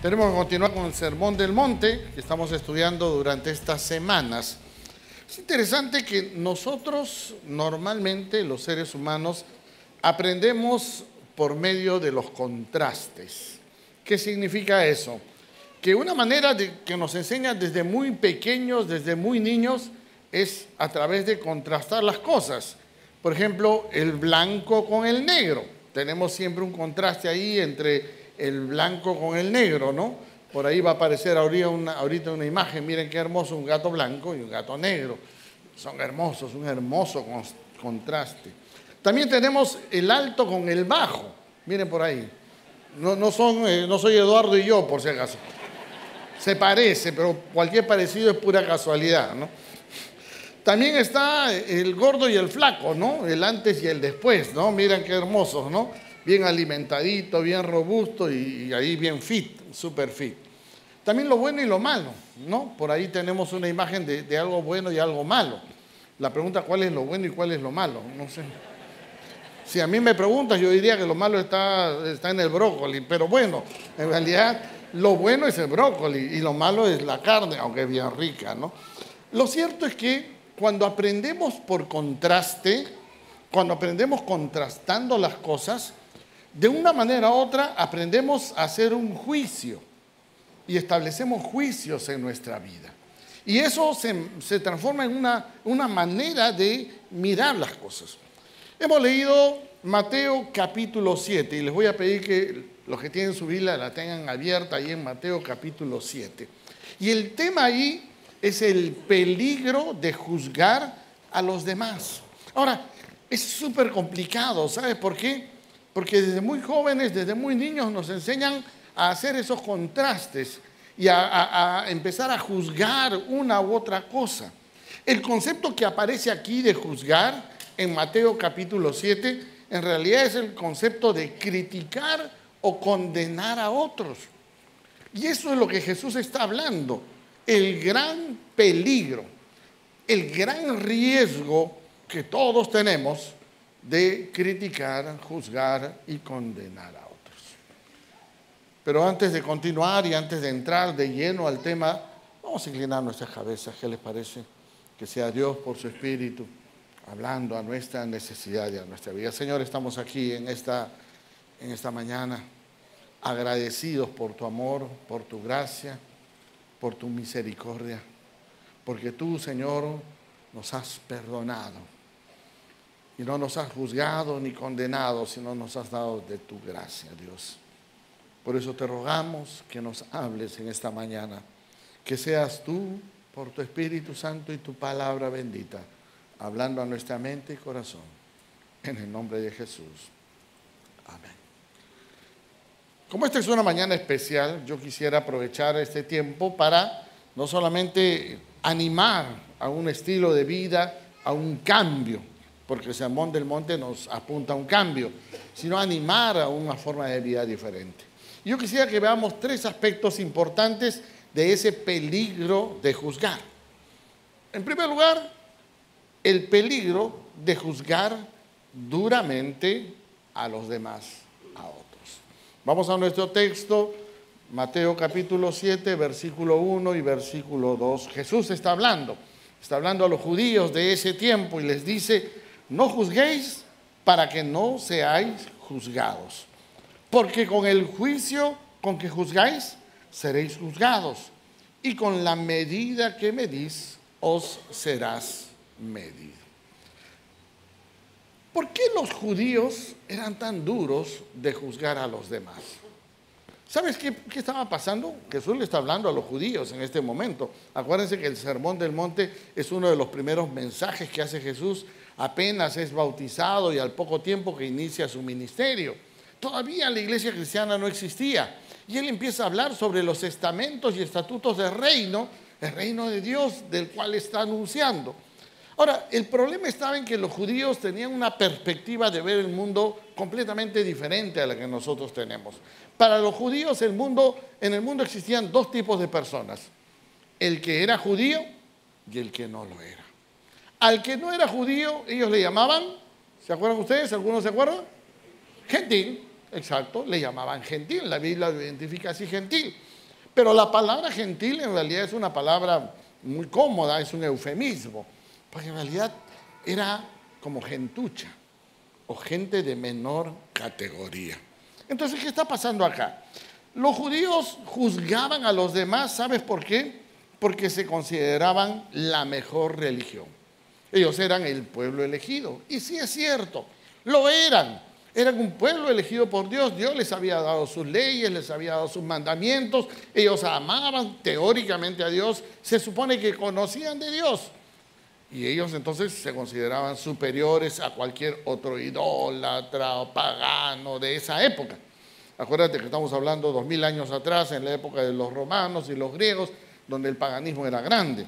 Tenemos que continuar con el Sermón del Monte que estamos estudiando durante estas semanas. Es interesante que nosotros normalmente, los seres humanos, aprendemos por medio de los contrastes. ¿Qué significa eso? Que una manera que nos enseñan desde muy pequeños, desde muy niños, es a través de contrastar las cosas. Por ejemplo, el blanco con el negro. Tenemos siempre un contraste ahí entre el blanco con el negro, ¿no? Por ahí va a aparecer ahorita una imagen, miren qué hermoso, un gato blanco y un gato negro. Son hermosos, un hermoso contraste. También tenemos el alto con el bajo, miren por ahí. No soy Eduardo y yo, por si acaso. Se parece, pero cualquier parecido es pura casualidad, ¿no? También está el gordo y el flaco, ¿no? El antes y el después, ¿no? Miren qué hermosos, ¿no? Bien alimentadito, bien robusto y ahí bien fit, super fit. También lo bueno y lo malo, ¿no? Por ahí tenemos una imagen de algo bueno y algo malo. La pregunta, ¿cuál es lo bueno y cuál es lo malo? No sé. Si a mí me preguntas, yo diría que lo malo está en el brócoli, pero bueno, en realidad lo bueno es el brócoli y lo malo es la carne, aunque es bien rica, ¿no? Lo cierto es que cuando aprendemos por contraste, cuando aprendemos contrastando las cosas, de una manera u otra aprendemos a hacer un juicio y establecemos juicios en nuestra vida. Y eso se transforma en una manera de mirar las cosas. Hemos leído Mateo capítulo 7 y les voy a pedir que los que tienen su Biblia la tengan abierta ahí en Mateo capítulo 7. Y el tema ahí es el peligro de juzgar a los demás. Ahora, es súper complicado, ¿sabes por qué? Porque desde muy jóvenes, desde muy niños nos enseñan a hacer esos contrastes y a empezar a juzgar una u otra cosa. El concepto que aparece aquí de juzgar en Mateo capítulo 7, en realidad es el concepto de criticar o condenar a otros. Y eso es lo que Jesús está hablando. El gran peligro, el gran riesgo que todos tenemos de criticar, juzgar y condenar a otros. Pero antes de continuar y antes de entrar de lleno al tema, vamos a inclinar nuestras cabezas. ¿Qué les parece? Que sea Dios por su Espíritu hablando a nuestra necesidad y a nuestra vida. Señor, estamos aquí en esta mañana agradecidos por tu amor, por tu gracia, por tu misericordia, porque tú, Señor, nos has perdonado. Y no nos has juzgado ni condenado, sino nos has dado de tu gracia, Dios. Por eso te rogamos que nos hables en esta mañana. Que seas tú, por tu Espíritu Santo y tu palabra bendita, hablando a nuestra mente y corazón. En el nombre de Jesús. Amén. Como esta es una mañana especial, yo quisiera aprovechar este tiempo para no solamente animar a un estilo de vida, a un cambio, porque el Sermón del Monte nos apunta a un cambio, sino animar a una forma de vida diferente. Yo quisiera que veamos tres aspectos importantes de ese peligro de juzgar. En primer lugar, el peligro de juzgar duramente a los demás, a otros. Vamos a nuestro texto, Mateo capítulo 7, versículo 1 y versículo 2. Jesús está hablando a los judíos de ese tiempo y les dice: no juzguéis para que no seáis juzgados, porque con el juicio con que juzgáis seréis juzgados, y con la medida que medís os serás medido. ¿Por qué los judíos eran tan duros de juzgar a los demás? ¿Sabes qué estaba pasando? Jesús le está hablando a los judíos en este momento. Acuérdense que el Sermón del Monte es uno de los primeros mensajes que hace Jesús apenas es bautizado y al poco tiempo que inicia su ministerio. Todavía la iglesia cristiana no existía. Y él empieza a hablar sobre los estamentos y estatutos del reino, el reino de Dios del cual está anunciando. Ahora, el problema estaba en que los judíos tenían una perspectiva de ver el mundo completamente diferente a la que nosotros tenemos. Para los judíos en el mundo existían dos tipos de personas: el que era judío y el que no lo era. Al que no era judío, ellos le llamaban, ¿se acuerdan ustedes? ¿Algunos se acuerdan? Gentil, exacto, le llamaban gentil, la Biblia lo identifica así, gentil. Pero la palabra gentil en realidad es una palabra muy cómoda, es un eufemismo, porque en realidad era como gentucha o gente de menor categoría. Entonces, ¿qué está pasando acá? Los judíos juzgaban a los demás, ¿sabes por qué? Porque se consideraban la mejor religión. Ellos eran el pueblo elegido. Y sí es cierto, lo eran. Eran un pueblo elegido por Dios. Dios les había dado sus leyes, les había dado sus mandamientos. Ellos amaban teóricamente a Dios. Se supone que conocían de Dios. Y ellos entonces se consideraban superiores a cualquier otro idólatra o pagano de esa época. Acuérdate que estamos hablando 2000 años atrás, en la época de los romanos y los griegos, donde el paganismo era grande.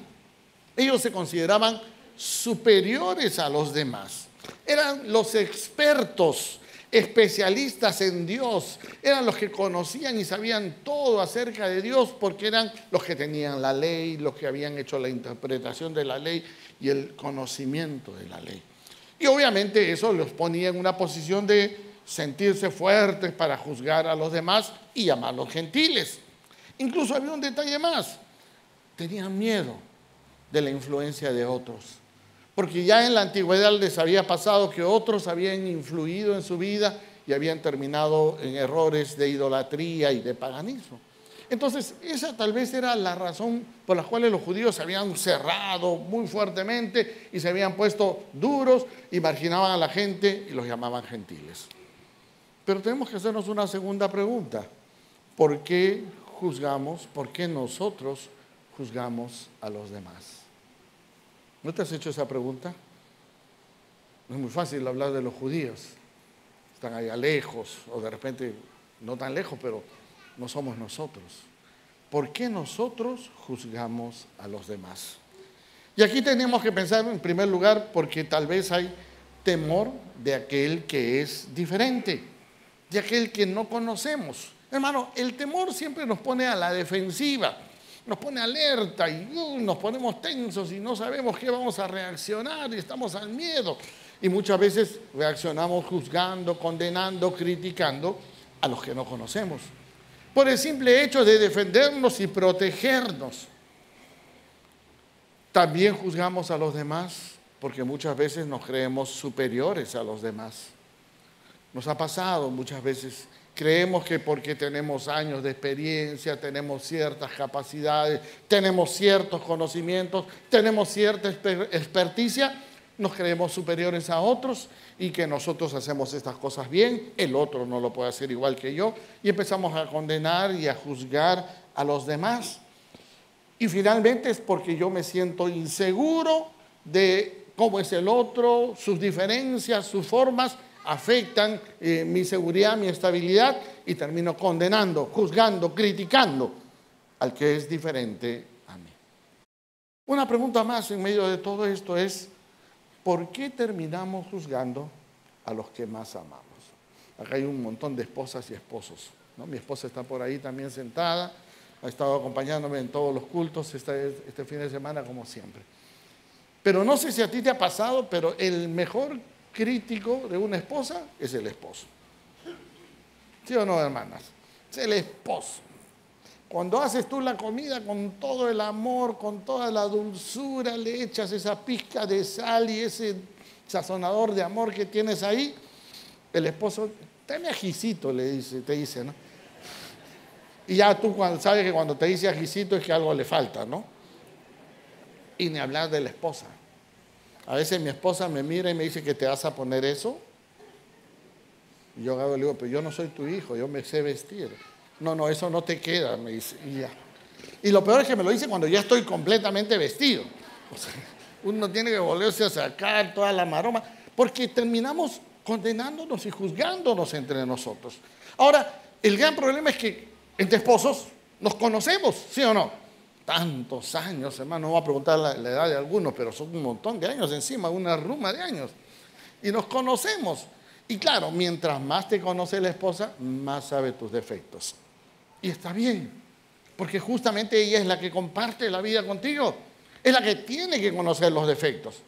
Ellos se consideraban superiores a los demás. Eran los expertos, especialistas en Dios. Eran los que conocían y sabían todo acerca de Dios porque eran los que tenían la ley, los que habían hecho la interpretación de la ley y el conocimiento de la ley. Y obviamente eso los ponía en una posición de sentirse fuertes para juzgar a los demás y llamarlos gentiles. Incluso había un detalle más. Tenían miedo de la influencia de otros. Porque ya en la antigüedad les había pasado que otros habían influido en su vida y habían terminado en errores de idolatría y de paganismo. Entonces, esa tal vez era la razón por la cual los judíos se habían cerrado muy fuertemente y se habían puesto duros y marginaban a la gente y los llamaban gentiles. Pero tenemos que hacernos una segunda pregunta. ¿Por qué juzgamos? ¿Por qué nosotros juzgamos a los demás? ¿No te has hecho esa pregunta? No es muy fácil hablar de los judíos. Están allá lejos, o de repente no tan lejos, pero no somos nosotros. ¿Por qué nosotros juzgamos a los demás? Y aquí tenemos que pensar en primer lugar porque tal vez hay temor de aquel que es diferente, de aquel que no conocemos. Hermano, el temor siempre nos pone a la defensiva, nos pone alerta y nos ponemos tensos y no sabemos qué vamos a reaccionar y estamos al miedo. Y muchas veces reaccionamos juzgando, condenando, criticando a los que no conocemos. Por el simple hecho de defendernos y protegernos. También juzgamos a los demás porque muchas veces nos creemos superiores a los demás. Nos ha pasado muchas veces. Creemos que porque tenemos años de experiencia, tenemos ciertas capacidades, tenemos ciertos conocimientos, tenemos cierta experticia, nos creemos superiores a otros y que nosotros hacemos estas cosas bien, el otro no lo puede hacer igual que yo, y empezamos a condenar y a juzgar a los demás. Y finalmente es porque yo me siento inseguro de cómo es el otro, sus diferencias, sus formas, afectan mi seguridad, mi estabilidad y termino condenando, juzgando, criticando al que es diferente a mí. Una pregunta más en medio de todo esto es, ¿por qué terminamos juzgando a los que más amamos? Acá hay un montón de esposas y esposos, ¿no? Mi esposa está por ahí también sentada, ha estado acompañándome en todos los cultos este fin de semana como siempre. Pero no sé si a ti te ha pasado, pero el mejor crítico de una esposa es el esposo. ¿Sí o no, hermanas? Es el esposo. Cuando haces tú la comida con todo el amor, con toda la dulzura, le echas esa pizca de sal y ese sazonador de amor que tienes ahí, el esposo, dame ajicito, te dice, ¿no? Y ya tú sabes que cuando te dice ajicito es que algo le falta, ¿no? Y ni hablar de la esposa. A veces mi esposa me mira y me dice que te vas a poner eso. Y yo le digo, pero yo no soy tu hijo, yo me sé vestir. No, eso no te queda, me dice. Y ya. Y lo peor es que me lo dice cuando ya estoy completamente vestido. O sea, uno tiene que volverse a sacar toda la maroma, porque terminamos condenándonos y juzgándonos entre nosotros. Ahora, el gran problema es que entre esposos nos conocemos, ¿sí o no? Tantos años, hermano, no voy a preguntar la edad de algunos, pero son un montón de años encima, una ruma de años. Y nos conocemos. Y claro, mientras más te conoce la esposa, más sabe tus defectos. Y está bien, porque justamente ella es la que comparte la vida contigo. Es la que tiene que conocer los defectos.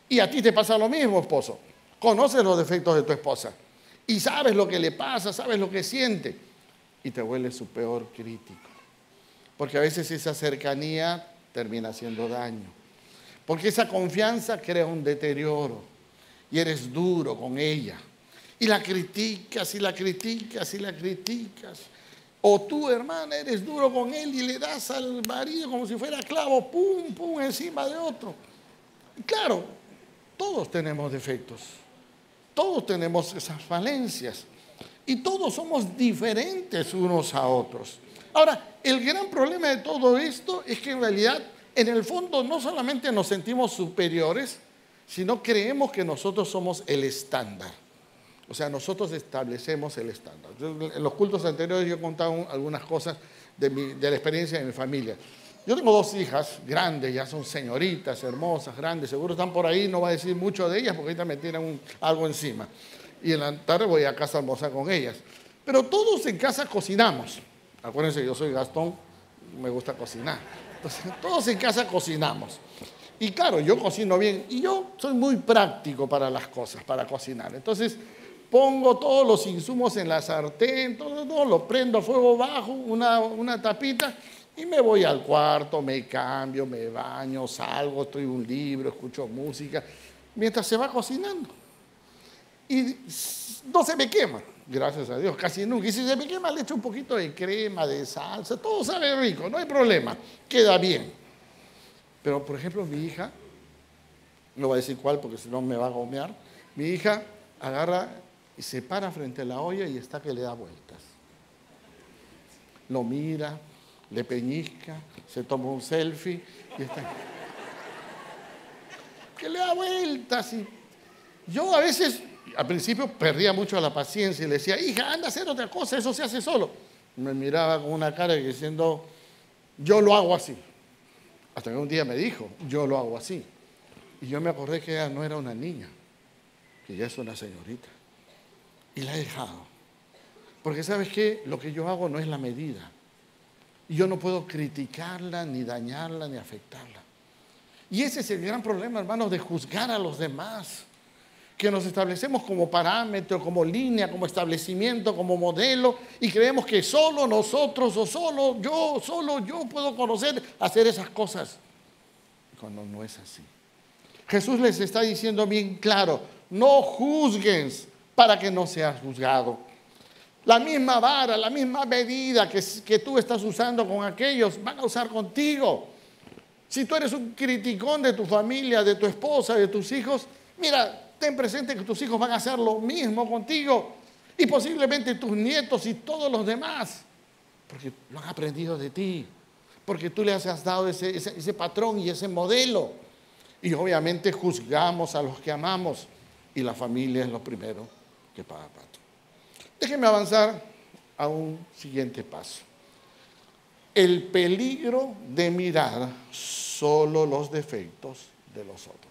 Y a ti te pasa lo mismo, esposo. Conoces los defectos de tu esposa. Y sabes lo que le pasa, sabes lo que siente. Y te vuelves su peor crítico. porque a veces esa cercanía termina haciendo daño, porque esa confianza crea un deterioro y eres duro con ella. Y la criticas, y la criticas, y la criticas. O tú, hermana, eres duro con él y le das al marido como si fuera clavo, pum, pum, encima de otro. Y claro, todos tenemos defectos, todos tenemos esas falencias y todos somos diferentes unos a otros. Ahora, el gran problema de todo esto es que en realidad, en el fondo, no solamente nos sentimos superiores, sino creemos que nosotros somos el estándar. O sea, nosotros establecemos el estándar. En los cultos anteriores yo he contado algunas cosas de la experiencia de mi familia. Yo tengo 2 hijas grandes, ya son señoritas, hermosas, grandes. Seguro están por ahí, no voy a decir mucho de ellas porque ahorita me tiran algo encima. Y en la tarde voy a casa a almorzar con ellas. Pero todos en casa cocinamos. Acuérdense, yo soy Gastón, me gusta cocinar. Entonces, todos en casa cocinamos. Y claro, yo cocino bien. Y yo soy muy práctico para las cosas, para cocinar. Entonces, pongo todos los insumos en la sartén, todo lo prendo a fuego bajo, una tapita, y me voy al cuarto, me cambio, me baño, salgo, estoy un libro, escucho música, mientras se va cocinando. Y no se me quema, gracias a Dios, casi nunca. Y si se me quema, le echo un poquito de crema, de salsa, todo sabe rico, no hay problema, queda bien. Pero, por ejemplo, mi hija, no voy a decir cuál porque si no me va a gomear, mi hija agarra y se para frente a la olla y está que le da vueltas. Lo mira, le peñizca, se toma un selfie y está que le da vueltas. Y yo a veces, al principio, perdía mucho la paciencia y le decía, hija, anda a hacer otra cosa, eso se hace solo. Me miraba con una cara diciendo, yo lo hago así. Hasta que un día me dijo, yo lo hago así. Y yo me acordé que ella no era una niña, que ya es una señorita. Y la he dejado. Porque ¿sabes qué? Lo que yo hago no es la medida. Y yo no puedo criticarla, ni dañarla, ni afectarla. Y ese es el gran problema, hermanos, de juzgar a los demás. Que nos establecemos como parámetro, como línea, como establecimiento, como modelo, y creemos que solo nosotros o solo yo puedo conocer, hacer esas cosas. Cuando no es así. Jesús les está diciendo bien claro, no juzguen para que no seas juzgado. La misma vara, la misma medida que tú estás usando con aquellos, van a usar contigo. Si tú eres un criticón de tu familia, de tu esposa, de tus hijos, mira, ten presente que tus hijos van a hacer lo mismo contigo y posiblemente tus nietos y todos los demás, porque lo han aprendido de ti, porque tú les has dado ese patrón y ese modelo. Y obviamente juzgamos a los que amamos y la familia es lo primero que paga pato. Déjenme avanzar a un siguiente paso. El peligro de mirar solo los defectos de los otros.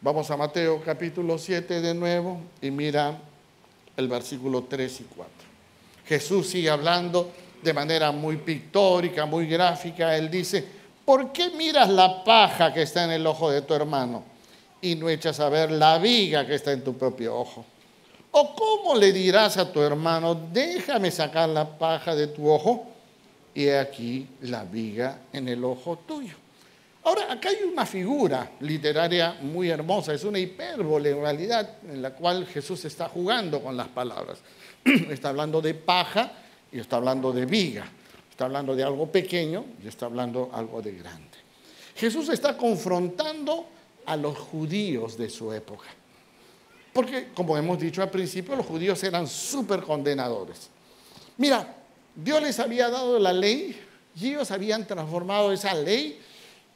Vamos a Mateo capítulo 7 de nuevo y mira el versículo 3 y 4. Jesús sigue hablando de manera muy pictórica, muy gráfica. Él dice, ¿por qué miras la paja que está en el ojo de tu hermano y no echas a ver la viga que está en tu propio ojo? ¿O cómo le dirás a tu hermano, déjame sacar la paja de tu ojo y he aquí la viga en el ojo tuyo? Ahora, acá hay una figura literaria muy hermosa, es una hipérbole en realidad, en la cual Jesús está jugando con las palabras. Está hablando de paja y está hablando de viga. Está hablando de algo pequeño y está hablando algo de grande. Jesús está confrontando a los judíos de su época. Porque, como hemos dicho al principio, los judíos eran súper condenadores. Mira, Dios les había dado la ley y ellos habían transformado esa ley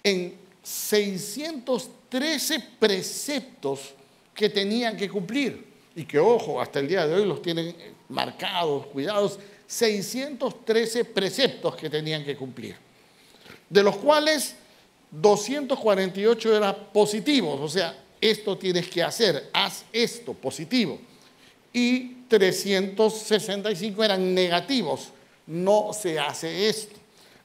en 613 preceptos que tenían que cumplir. Y que, ojo, hasta el día de hoy los tienen marcados, cuidados, 613 preceptos que tenían que cumplir. De los cuales 248 eran positivos, o sea, esto tienes que hacer, haz esto, positivo. Y 365 eran negativos, no se hace esto.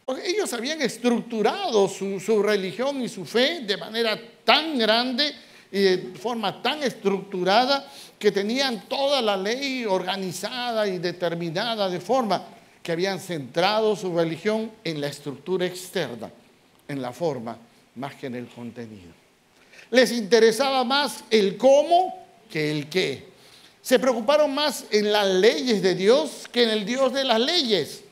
Porque ellos habían estructurado su religión y su fe de manera tan grande y de forma tan estructurada que tenían toda la ley organizada y determinada de forma que habían centrado su religión en la estructura externa, en la forma, más que en el contenido. Les interesaba más el cómo que el qué. Se preocuparon más en las leyes de Dios que en el Dios de las leyes.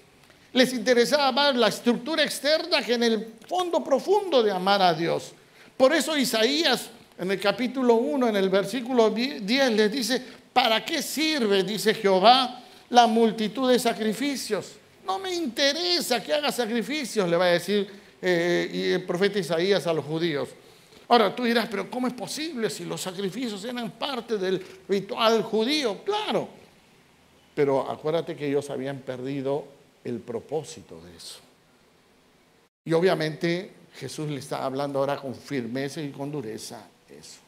Les interesaba más la estructura externa que en el fondo profundo de amar a Dios. Por eso Isaías, en el capítulo 1, en el versículo 10, les dice: ¿para qué sirve, dice Jehová, la multitud de sacrificios? No me interesa que haga sacrificios, le va a decir el profeta Isaías a los judíos. Ahora tú dirás, pero ¿cómo es posible si los sacrificios eran parte del ritual judío? Claro, pero acuérdate que ellos habían perdido el propósito de eso. Y obviamente Jesús le está hablando ahora con firmeza y con dureza eso.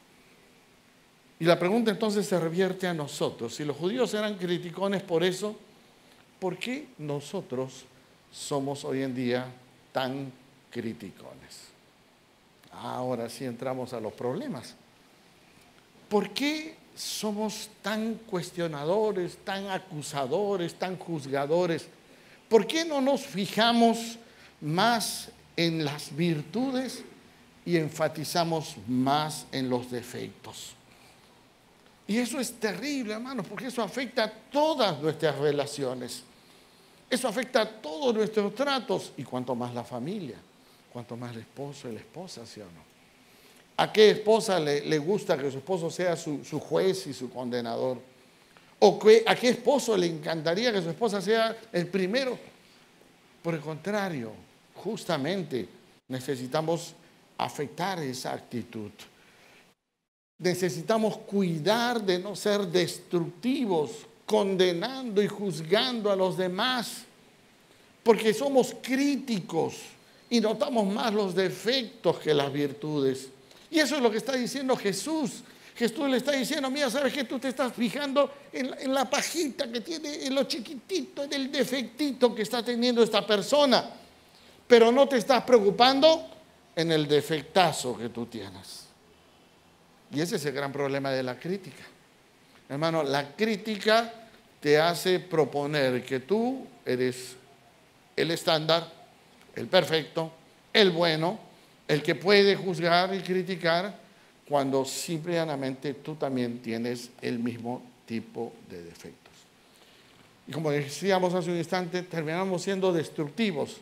Y la pregunta entonces se revierte a nosotros. Si los judíos eran criticones por eso, ¿por qué nosotros somos hoy en día tan criticones? Ahora sí entramos a los problemas. ¿Por qué somos tan cuestionadores, tan acusadores, tan juzgadores? ¿Por qué no nos fijamos más en las virtudes y enfatizamos más en los defectos? Y eso es terrible, hermanos, porque eso afecta a todas nuestras relaciones. Eso afecta a todos nuestros tratos, y cuanto más la familia, cuanto más el esposo y la esposa, ¿sí o no? ¿A qué esposa le gusta que su esposo sea su juez y su condenador? ¿O a qué esposo le encantaría que su esposa sea el primero? Por el contrario, justamente necesitamos afectar esa actitud. Necesitamos cuidar de no ser destructivos, condenando y juzgando a los demás, porque somos críticos y notamos más los defectos que las virtudes. Y eso es lo que está diciendo Jesús. Jesús le está diciendo: mira, ¿sabes qué? Tú te estás fijando en la pajita que tiene, en lo chiquitito, en el defectito que está teniendo esta persona, pero no te estás preocupando en el defectazo que tú tienes. Y ese es el gran problema de la crítica. Hermano, la crítica te hace proponer que tú eres el estándar, el perfecto, el bueno, el que puede juzgar y criticar, cuando simplemente tú también tienes el mismo tipo de defectos. Y como decíamos hace un instante, terminamos siendo destructivos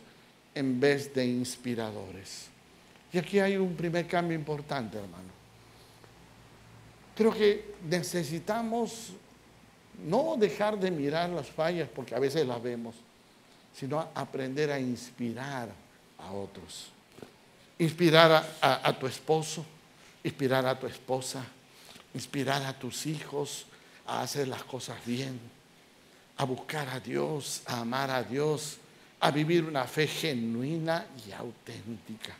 en vez de inspiradores. Y aquí hay un primer cambio importante, hermano. Creo que necesitamos no dejar de mirar las fallas, porque a veces las vemos, sino aprender a inspirar a otros. Inspirar a tu esposo, inspirar a tu esposa, inspirar a tus hijos a hacer las cosas bien, a buscar a Dios, a amar a Dios, a vivir una fe genuina y auténtica.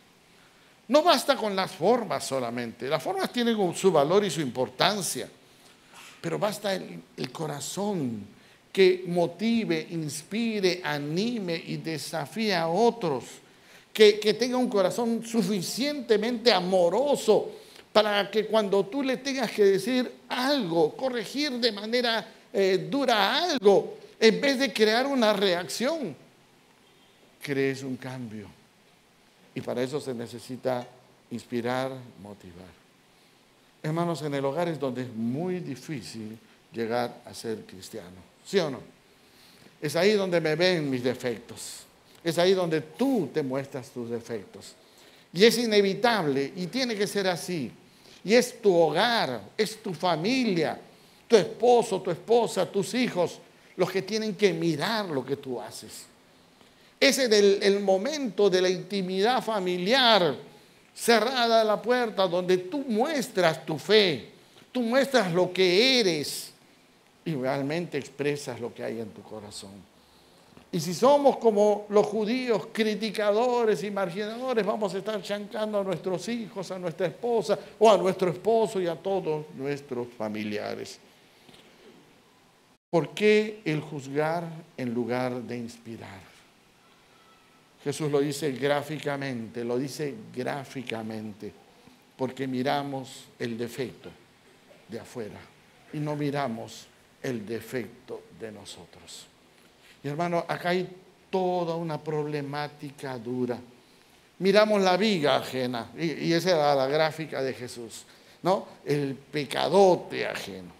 No basta con las formas solamente. Las formas tienen su valor y su importancia, pero basta el corazón que motive, inspire, anime y desafíe a otros, que tenga un corazón suficientemente amoroso para que cuando tú le tengas que decir algo, corregir de manera dura algo, en vez de crear una reacción, crees un cambio. Y para eso se necesita inspirar, motivar. Hermanos, en el hogar es donde es muy difícil llegar a ser cristiano. ¿Sí o no? Es ahí donde me ven mis defectos. Es ahí donde tú te muestras tus defectos. Y es inevitable y tiene que ser así. Y es tu hogar, es tu familia, tu esposo, tu esposa, tus hijos, los que tienen que mirar lo que tú haces. Es en el momento de la intimidad familiar, cerrada la puerta, donde tú muestras tu fe, tú muestras lo que eres y realmente expresas lo que hay en tu corazón. Y si somos como los judíos, criticadores y marginadores, vamos a estar chancando a nuestros hijos, a nuestra esposa o a nuestro esposo y a todos nuestros familiares. ¿Por qué el juzgar en lugar de inspirar? Jesús lo dice gráficamente, porque miramos el defecto de afuera y no miramos el defecto de nosotros. Y hermano, acá hay toda una problemática dura. Miramos la viga ajena, y esa era la gráfica de Jesús, ¿no? El pecadote ajeno.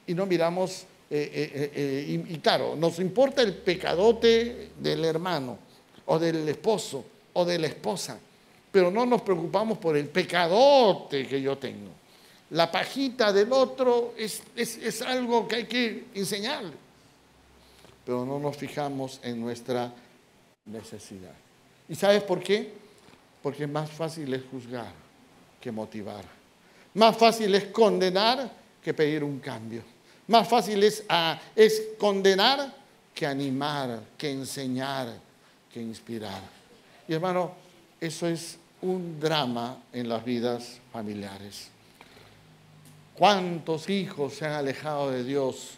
Y no miramos, y claro, nos importa el pecadote del hermano, o del esposo, o de la esposa, pero no nos preocupamos por el pecadote que yo tengo. La pajita del otro es algo que hay que enseñarle, pero no nos fijamos en nuestra necesidad. ¿Y sabes por qué? Porque más fácil es juzgar que motivar. Más fácil es condenar que pedir un cambio. Más fácil es condenar que animar, que enseñar, que inspirar. Y hermano, eso es un drama en las vidas familiares. ¿Cuántos hijos se han alejado de Dios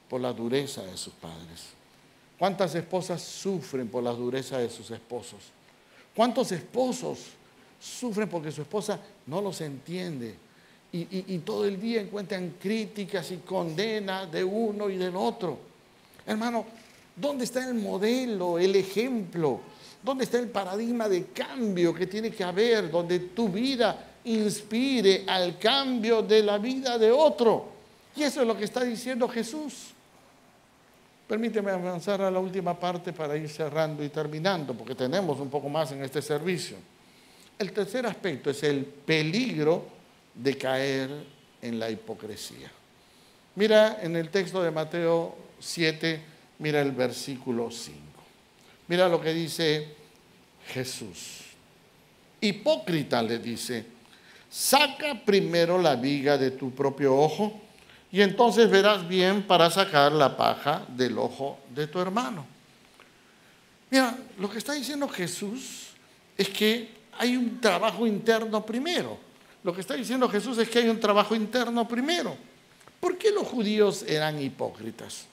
por la dureza de sus padres? ¿Cuántas esposas sufren por la dureza de sus esposos? ¿Cuántos esposos sufren porque su esposa no los entiende? Y todo el día encuentran críticas y condenas de uno y del otro. Hermano, ¿dónde está el modelo, el ejemplo? ¿Dónde está el paradigma de cambio que tiene que haber, donde tu vida inspire al cambio de la vida de otro? Y eso es lo que está diciendo Jesús. Permíteme avanzar a la última parte para ir cerrando y terminando, porque tenemos un poco más en este servicio. El tercer aspecto es el peligro de caer en la hipocresía. Mira en el texto de Mateo 7, mira el versículo 5. Mira lo que dice Jesús. Hipócrita, le dice, saca primero la viga de tu propio ojo y entonces verás bien para sacar la paja del ojo de tu hermano. Mira, lo que está diciendo Jesús es que hay un trabajo interno primero. Lo que está diciendo Jesús es que hay un trabajo interno primero. ¿Por qué los judíos eran hipócritas?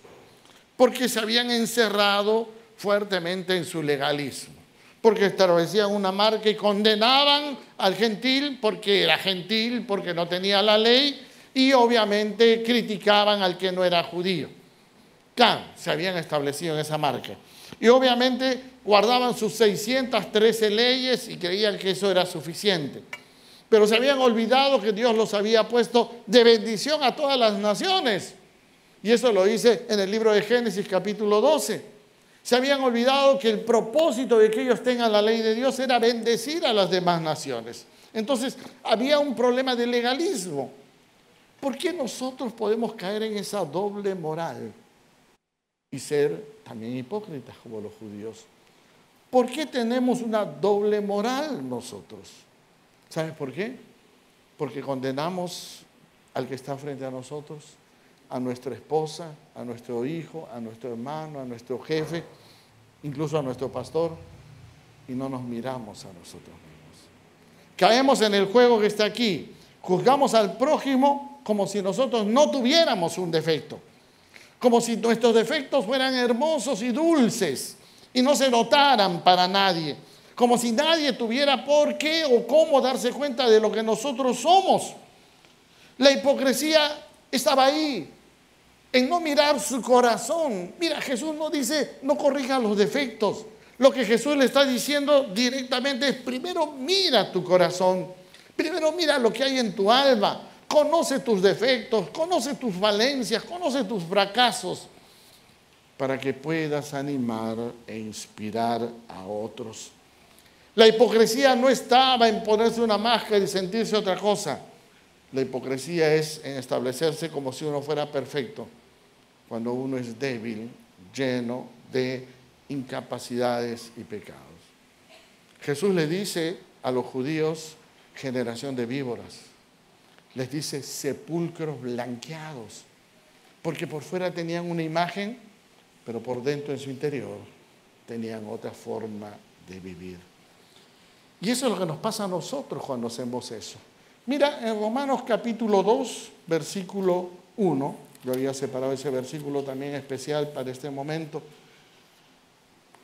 Porque se habían encerrado fuertemente en su legalismo. Porque establecían una marca y condenaban al gentil porque era gentil, porque no tenía la ley, y obviamente criticaban al que no era judío. Claro, se habían establecido en esa marca. Y obviamente guardaban sus 613 leyes y creían que eso era suficiente. Pero se habían olvidado que Dios los había puesto de bendición a todas las naciones. Y eso lo dice en el libro de Génesis capítulo 12. Se habían olvidado que el propósito de que ellos tengan la ley de Dios era bendecir a las demás naciones. Entonces había un problema de legalismo. ¿Por qué nosotros podemos caer en esa doble moral y ser también hipócritas como los judíos? ¿Por qué tenemos una doble moral nosotros? ¿Sabes por qué? Porque condenamos al que está frente a nosotros, a nuestra esposa, a nuestro hijo, a nuestro hermano, a nuestro jefe, incluso a nuestro pastor, y no nos miramos a nosotros mismos. Caemos en el juego que está aquí. Juzgamos al prójimo como si nosotros no tuviéramos un defecto, como si nuestros defectos fueran hermosos y dulces y no se notaran para nadie, como si nadie tuviera por qué o cómo darse cuenta de lo que nosotros somos. La hipocresía estaba ahí, en no mirar su corazón. Mira, Jesús no dice, no corrija los defectos. Lo que Jesús le está diciendo directamente es, primero mira tu corazón, primero mira lo que hay en tu alma. Conoce tus defectos, conoce tus falencias, conoce tus fracasos, para que puedas animar e inspirar a otros. La hipocresía no estaba en ponerse una máscara y sentirse otra cosa. La hipocresía es en establecerse como si uno fuera perfecto, cuando uno es débil, lleno de incapacidades y pecados. Jesús le dice a los judíos, generación de víboras, les dice sepulcros blanqueados, porque por fuera tenían una imagen, pero por dentro en su interior tenían otra forma de vivir. Y eso es lo que nos pasa a nosotros cuando hacemos eso. Mira, en Romanos capítulo 2, versículo 1, yo había separado ese versículo también especial para este momento.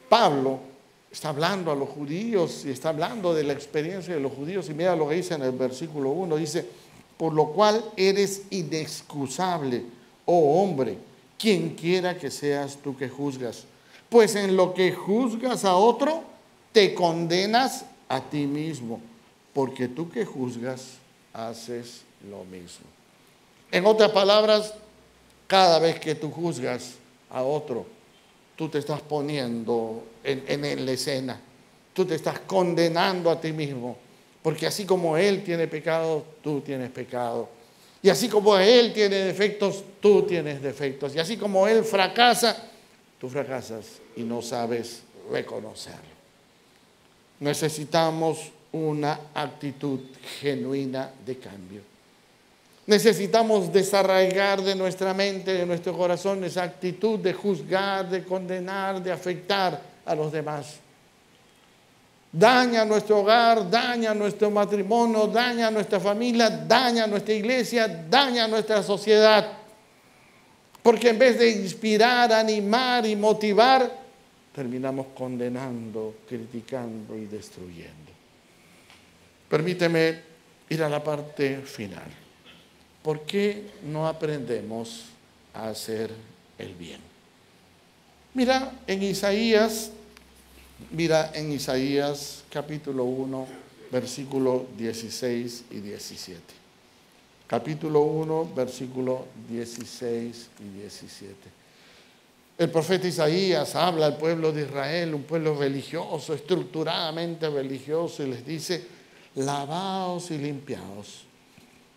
Pablo está hablando a los judíos y está hablando de la experiencia de los judíos, y mira lo que dice en el versículo 1, dice, por lo cual eres inexcusable, oh hombre, quien quiera que seas tú que juzgas. Pues en lo que juzgas a otro, te condenas a ti mismo, porque tú que juzgas, haces lo mismo. En otras palabras, cada vez que tú juzgas a otro, tú te estás poniendo en la escena. Tú te estás condenando a ti mismo. Porque así como él tiene pecado, tú tienes pecado. Y así como él tiene defectos, tú tienes defectos. Y así como él fracasa, tú fracasas y no sabes reconocerlo. Necesitamos una actitud genuina de cambio. Necesitamos desarraigar de nuestra mente, de nuestro corazón, esa actitud de juzgar, de condenar, de afectar a los demás. Daña nuestro hogar, daña nuestro matrimonio, daña nuestra familia, daña nuestra iglesia, daña nuestra sociedad. Porque en vez de inspirar, animar y motivar, terminamos condenando, criticando y destruyendo. Permíteme ir a la parte final. ¿Por qué no aprendemos a hacer el bien? Mira en Isaías capítulo 1, versículo 16 y 17. Capítulo 1, versículo 16 y 17. El profeta Isaías habla al pueblo de Israel, un pueblo religioso, estructuradamente religioso, y les dice: lavaos y limpiaos.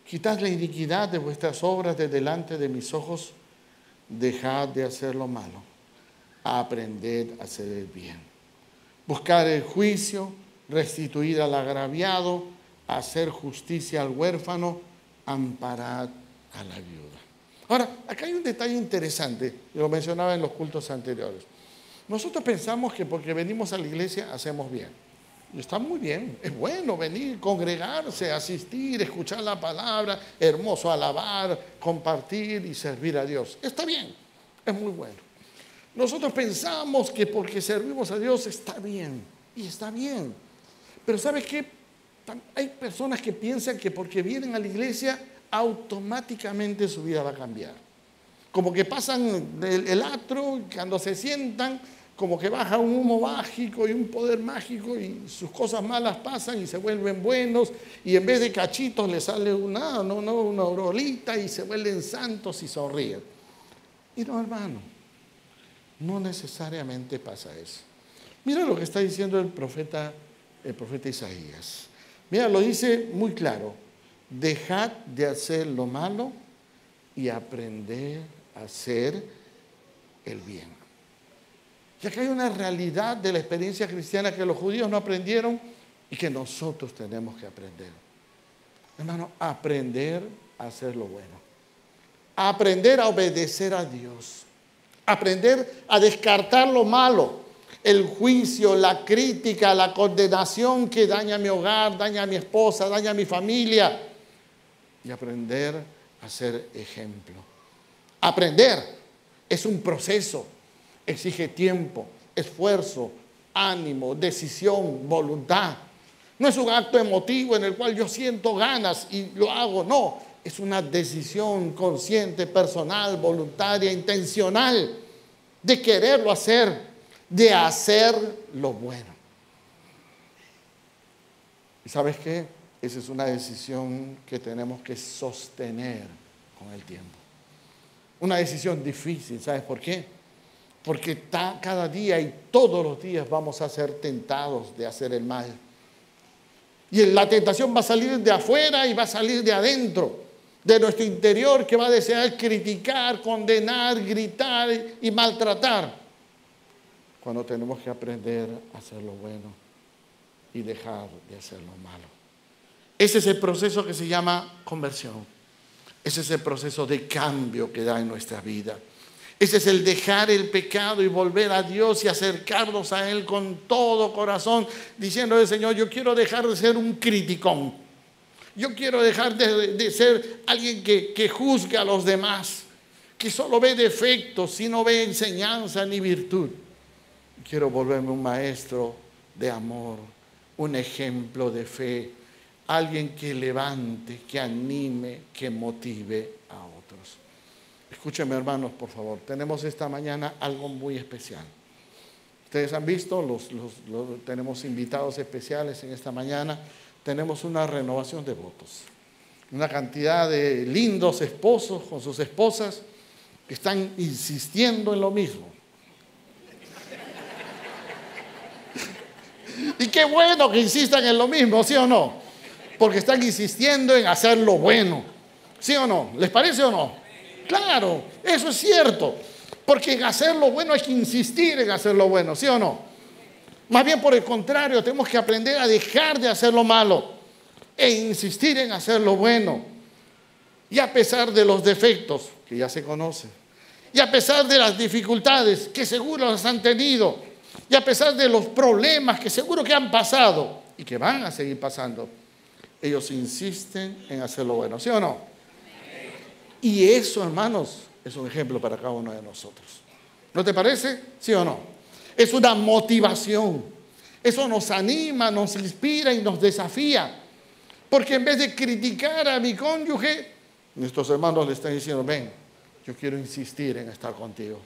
Quitad la iniquidad de vuestras obras de delante de mis ojos, dejad de hacer lo malo, aprended a hacer el bien. Buscar el juicio, restituir al agraviado, hacer justicia al huérfano, amparad a la viuda. Ahora, acá hay un detalle interesante, lo mencionaba en los cultos anteriores. Nosotros pensamos que porque venimos a la iglesia hacemos bien. Y está muy bien, es bueno venir, congregarse, asistir, escuchar la palabra, hermoso alabar, compartir y servir a Dios. Está bien, es muy bueno. Nosotros pensamos que porque servimos a Dios está bien, y está bien. Pero ¿sabes qué? Hay personas que piensan que porque vienen a la iglesia automáticamente su vida va a cambiar. Como que pasan el atro, cuando se sientan, como que baja un humo mágico y un poder mágico y sus cosas malas pasan y se vuelven buenos, y en vez de cachitos les sale una orolita y se vuelven santos y sonríen. Y no, hermano, no necesariamente pasa eso. Mira lo que está diciendo el profeta Isaías. Mira, lo dice muy claro: dejad de hacer lo malo y aprender a hacer el bien. Y acá hay una realidad de la experiencia cristiana que los judíos no aprendieron y que nosotros tenemos que aprender. Hermano, aprender a hacer lo bueno. Aprender a obedecer a Dios. Aprender a descartar lo malo, el juicio, la crítica, la condenación que daña mi hogar, daña a mi esposa, daña a mi familia. Y aprender a ser ejemplo. Aprender es un proceso. Exige tiempo, esfuerzo, ánimo, decisión, voluntad. No es un acto emotivo en el cual yo siento ganas y lo hago, no. Es una decisión consciente, personal, voluntaria, intencional, de quererlo hacer, de hacer lo bueno. ¿Y sabes qué? Esa es una decisión que tenemos que sostener con el tiempo. Una decisión difícil, ¿sabes por qué? Porque cada día y todos los días vamos a ser tentados de hacer el mal. Y la tentación va a salir de afuera y va a salir de adentro, de nuestro interior, que va a desear criticar, condenar, gritar y maltratar. Cuando tenemos que aprender a hacer lo bueno y dejar de hacer lo malo. Ese es el proceso que se llama conversión. Ese es el proceso de cambio que da en nuestra vida. Ese es el dejar el pecado y volver a Dios y acercarnos a Él con todo corazón, diciéndole: Señor, yo quiero dejar de ser un criticón. Yo quiero dejar de ser alguien que juzga a los demás, que solo ve defectos y no ve enseñanza ni virtud. Quiero volverme un maestro de amor, un ejemplo de fe, alguien que levante, que anime, que motive a otros. Escúcheme, hermanos, por favor. Tenemos esta mañana algo muy especial. Ustedes han visto, tenemos invitados especiales en esta mañana, tenemos una renovación de votos. Una cantidad de lindos esposos con sus esposas que están insistiendo en lo mismo. Y qué bueno que insistan en lo mismo, ¿sí o no? Porque están insistiendo en hacer lo bueno, ¿sí o no? ¿Les parece o no? Claro, eso es cierto. Porque en hacer lo bueno hay que insistir en hacer lo bueno, ¿sí o no? Más bien por el contrario, tenemos que aprender a dejar de hacer lo malo e insistir en hacer lo bueno. Y a pesar de los defectos que ya se conocen, y a pesar de las dificultades que seguro las han tenido, y a pesar de los problemas que seguro que han pasado y que van a seguir pasando, ellos insisten en hacer lo bueno, ¿sí o no? Y eso, hermanos, es un ejemplo para cada uno de nosotros. ¿No te parece? ¿Sí o no? Es una motivación. Eso nos anima, nos inspira y nos desafía. Porque en vez de criticar a mi cónyuge, nuestros hermanos le están diciendo, ven, yo quiero insistir en estar contigo.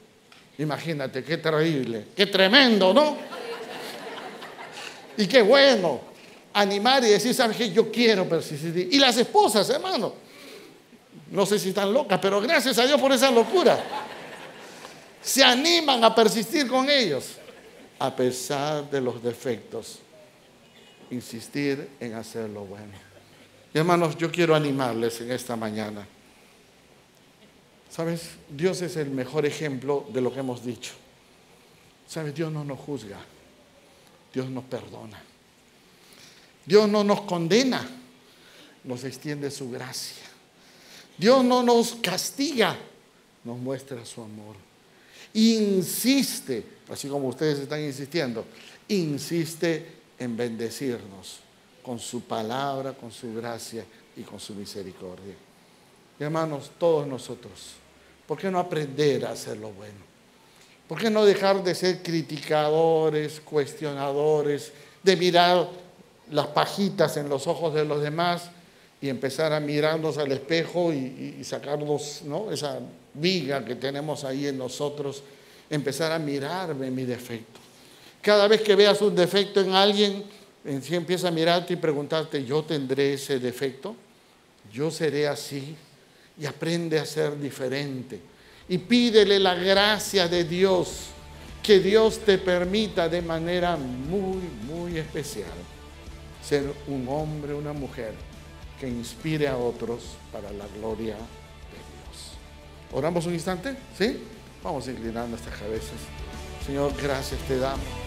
Imagínate, qué terrible, qué tremendo, ¿no? Y qué bueno animar y decir, ¿sabes qué? Yo quiero persistir. Y las esposas, hermano, no sé si están locas, pero gracias a Dios por esa locura. Se animan a persistir con ellos, a pesar de los defectos. Insistir en hacer lo bueno. Y hermanos, yo quiero animarles en esta mañana. ¿Sabes? Dios es el mejor ejemplo de lo que hemos dicho. ¿Sabes? Dios no nos juzga. Dios nos perdona. Dios no nos condena. Nos extiende su gracia. Dios no nos castiga. Nos muestra su amor. Insiste, así como ustedes están insistiendo, insiste en bendecirnos con su palabra, con su gracia y con su misericordia. Y hermanos, todos nosotros, ¿por qué no aprender a hacer lo bueno? ¿Por qué no dejar de ser criticadores, cuestionadores, de mirar las pajitas en los ojos de los demás y empezar a mirarnos al espejo y sacarnos, ¿no?, esa viga que tenemos ahí en nosotros, empezar a mirarme mi defecto? Cada vez que veas un defecto en alguien, si empieza a mirarte y preguntarte, ¿yo tendré ese defecto? ¿Yo seré así? Y aprende a ser diferente. Y pídele la gracia de Dios, que Dios te permita de manera muy, muy especial ser un hombre, una mujer que inspire a otros para la gloria de Dios. ¿Oramos un instante? ¿Sí? Vamos inclinando nuestras cabezas. Señor, gracias te damos.